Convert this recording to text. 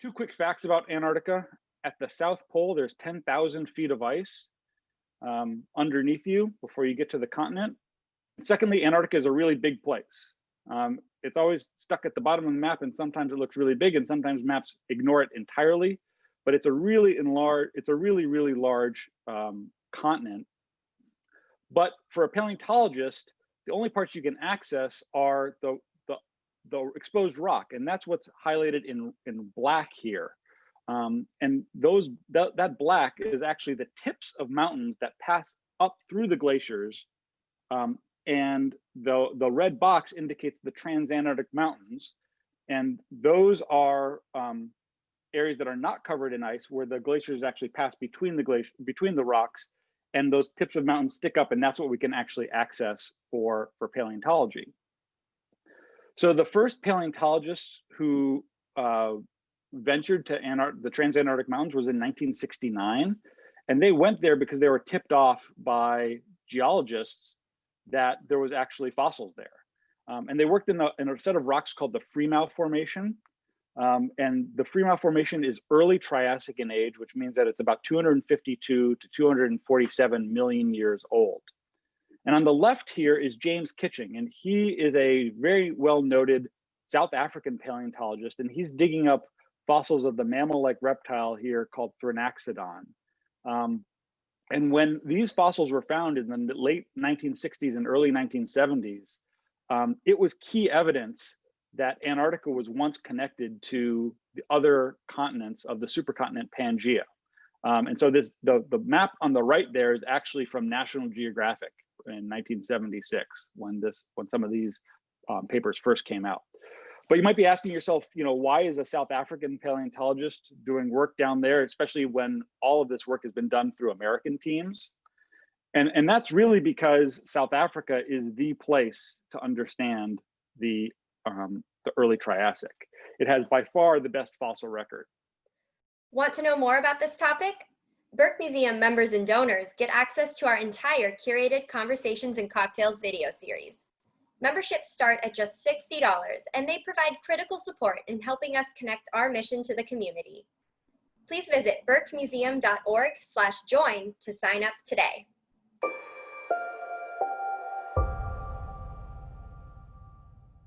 Two quick facts about Antarctica. At the South Pole, there's 10,000 feet of ice underneath you before you get to the continent. And secondly, Antarctica is a really big place. It's always stuck at the bottom of the map, and sometimes it looks really big, and sometimes maps ignore it entirely. But it's a really large continent. But for a paleontologist, the only parts you can access are the exposed rock, and that's what's highlighted in black here. And that black is actually the tips of mountains that pass up through the glaciers. And the red box indicates the Transantarctic Mountains. And those are areas that are not covered in ice, where the glaciers actually pass between the rocks, and those tips of mountains stick up, and that's what we can actually access for paleontology. So the first paleontologists who ventured to the Transantarctic Mountains was in 1969. And they went there because they were tipped off by geologists that there was actually fossils there. And they worked in a set of rocks called the Freemouth Formation. And the Freemouth Formation is early Triassic in age, which means that it's about 252 to 247 million years old. And on the left here is James Kitching, and he is a very well-noted South African paleontologist, and he's digging up fossils of the mammal-like reptile here called Thrinaxodon. And when these fossils were found in the late 1960s and early 1970s, it was key evidence that Antarctica was once connected to the other continents of the supercontinent Pangaea. And so the map on the right there is actually from National Geographic in 1976, when some of these papers first came out. But you might be asking yourself, why is a South African paleontologist doing work down there, especially when all of this work has been done through American teams? And that's really because South Africa is the place to understand the early Triassic. It has by far the best fossil record. Want to know more about this topic? Burke Museum members and donors get access to our entire curated Conversations and Cocktails video series. Memberships start at just $60, and they provide critical support in helping us connect our mission to the community. Please visit burkemuseum.org/join to sign up today.